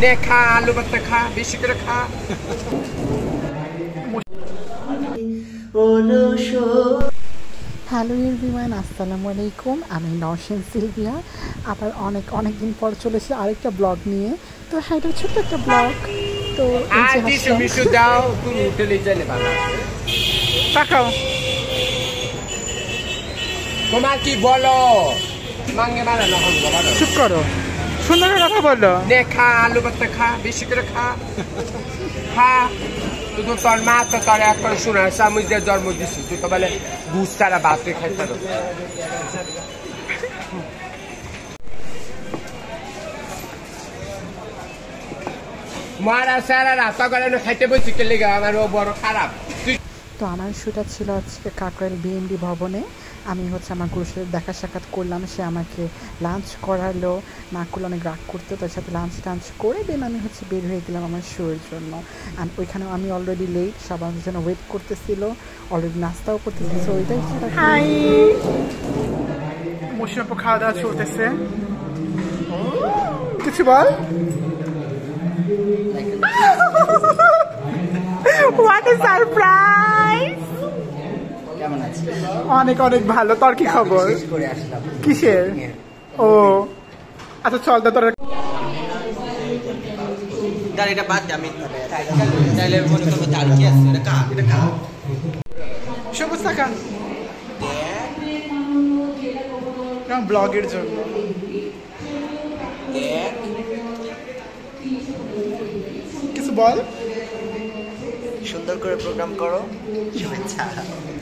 নে খা আলু ভর্তা খা বেশি করে খা। হ্যালো এভরিওয়ান, আসসালামু আলাইকুম। আমি নওশিন সিলভিয়া আবার অনেক দিন পর চলেছি আরেকটা ব্লগ নিয়ে। তো হ্যাঁ, এটা ছোট্ট একটা ব্লগ। তো দাও তুমি হোটেলে যাইলে ভালো তাকাও। তোমার কি বলো মাঙ্গে মারা না বলো, চুপ করো, সুন্দর কথা বলো। নে খা আলু ভর্তা খা বেশি করে খা খা। তুই তো তোর মা তো তোর এক করে শোনায় স্বামীদের জন্ম দিচ্ছি, তুই তো বলে গুস ছাড়া ভাতে খাইতে পারো। মারা স্যারারা তখন খাইতে বলছি কে লেগে আমার ও বড় খারাপ। তো আমার শুটা ছিল আজকে কাকরাইল বিএমডি ভবনে। আমি আমার গুরুর সাথে দেখা সাক্ষাৎ করলাম, সে আমাকে লাঞ্চ করালো, না করলে অনেক রাগ করতো। তার সাথে লাঞ্চ করে দেন আমি বের হয়ে গেলাম আমার শোয়ের জন্য। আর ওইখানেও আমি অলরেডি লেট, সবার জন্য ওয়েট করতেছিল, অলরেডি নাস্তাও করতেছিল। সো ওইটাই মৌসুমি খাওয়া দাওয়া চলতেছে। কিছু বল। What a surprise! অনেক ভালো। তোর কি খবর? কিসের? ও আচ্ছা, চল তো তোর এটা বাদ দে। আমি তাইলে মনে করবো তার কি আছে, এটা কা এটা কা সবুজ টাকা ব্লগের জন্য। কিছু বল। সুন্দর করে প্রোগ্রাম করো। শুভেচ্ছা।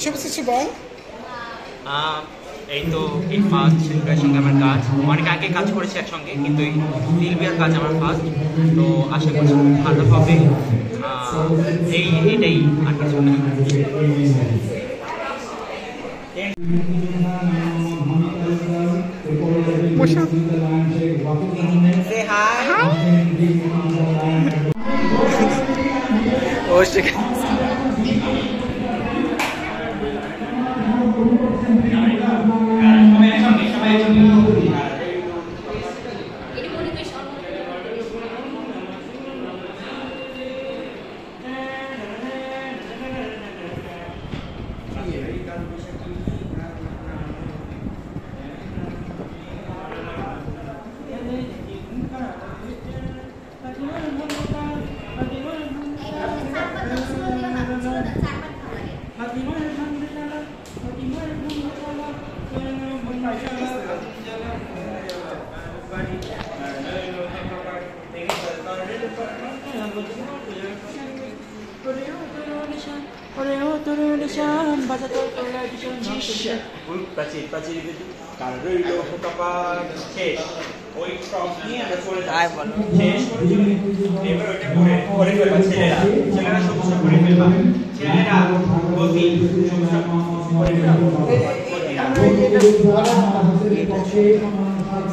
কিছু বল। এই তো এই ফার্স্ট শিল্পীর সঙ্গে আমার কাজ, অনেক আগে কাজ করেছি একসঙ্গে, কিন্তু এই শিল্পীর কাজ আমার ফার্স্ট। তো আশা করছি ভালো হবে। এটাই আর কিছু না। Say hi. Oh shit.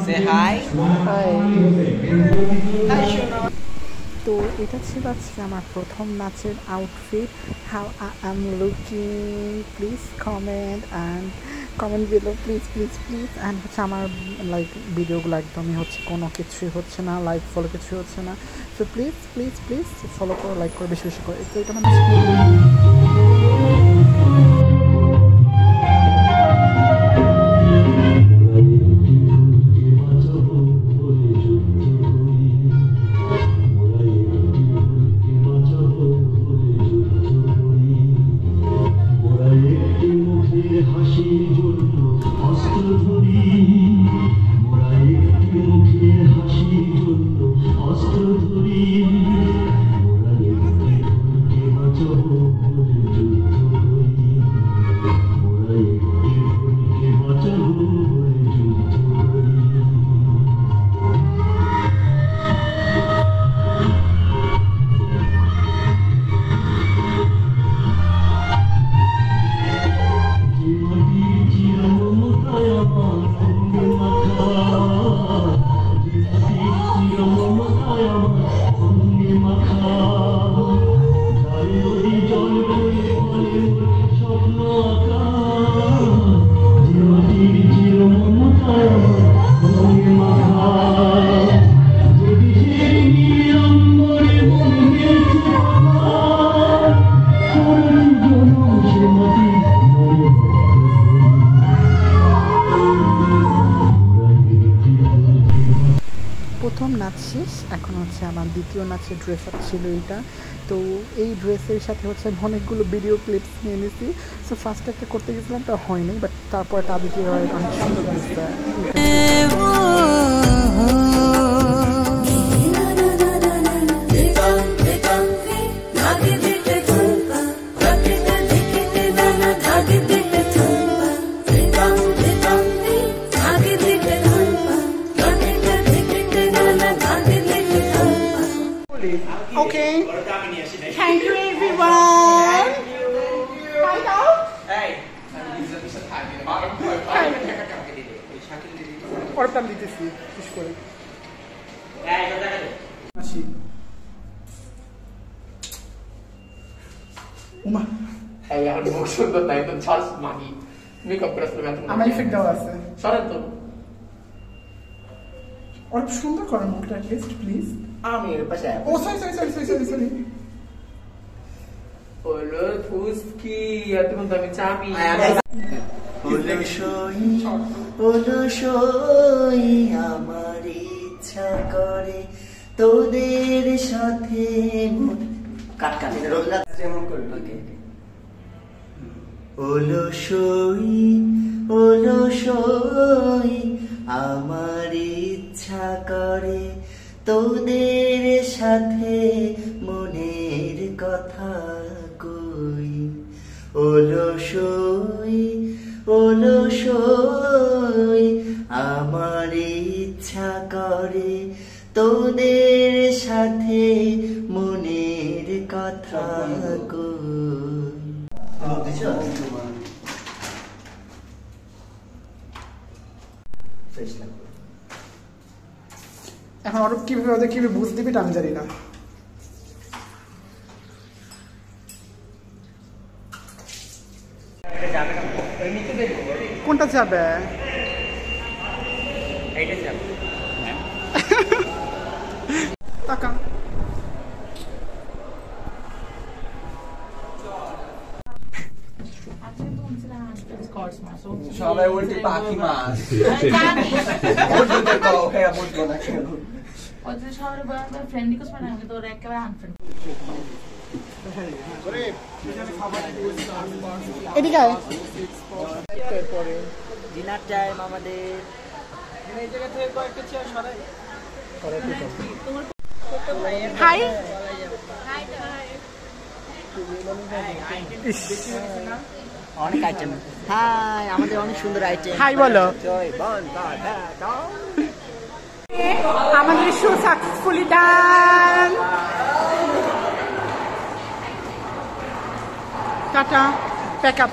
Say hi. তো এটা ছিল আজকে আমার প্রথম নাচের outfit. How I am looking, please comment below, please. And আমার ভিডিওগুলো একদমই কোনো কিছুই হচ্ছে না, লাইক ফলো কিছুই হচ্ছে না। সো প্লিজ ফলো করো, লাইক করো, বেশি করে। তো এটা অস্ত্র ধরি এখন হচ্ছে আমার দ্বিতীয় নাচের ড্রেস আপ ছিল এটা। তো এই ড্রেসের সাথে হচ্ছে আমি অনেকগুলো ভিডিও ক্লিপস নিয়ে নিয়েছি। সো ফার্স্ট একটা করতে গেছিলাম, তা হয়নি, বাট তারপর একটা আদিতি রয় অনেক সুন্দর দিচ্ছে। Okay. Thank you everyone. অর্পণ দিতেছি শেষ করে। উমা এই আর মুখ সুন্দর তাই তো ছাড়স মানি মেকআপ করে আসলে আমার ইফেক্ট দেওয়া আছে। সরেন তো অনেক সুন্দর করো মুখটা লিস্ট প্লিজ। আমি এর পাশে ও সরি হলো ফুসকি এতক্ষণ তো আমি চাবি অলসই আমার ইচ্ছা করে তোদের সাথে কাট কাট রোল্লাস যেমন করবে অলসই আমার ইচ্ছা করে তোদের সাথে মনের কথা কই অলসই আমার ইচ্ছা করে তোদের সাথে মনের কথা কই। এখন অরূপ কিভাবে বুঝ দিবি আমি জানি না। কোনটা যাবে? এইটা যাবে টাকা সবাই উল্টে পাখি মাছ এদিকে ডিনার টাইম আমাদের। হাই অনেক আইটেম। হাই আমাদের অনেক সুন্দর আইটেম। হাই বলো। আমাদের শো সাকসেসফুলি ডান। Tata pack up.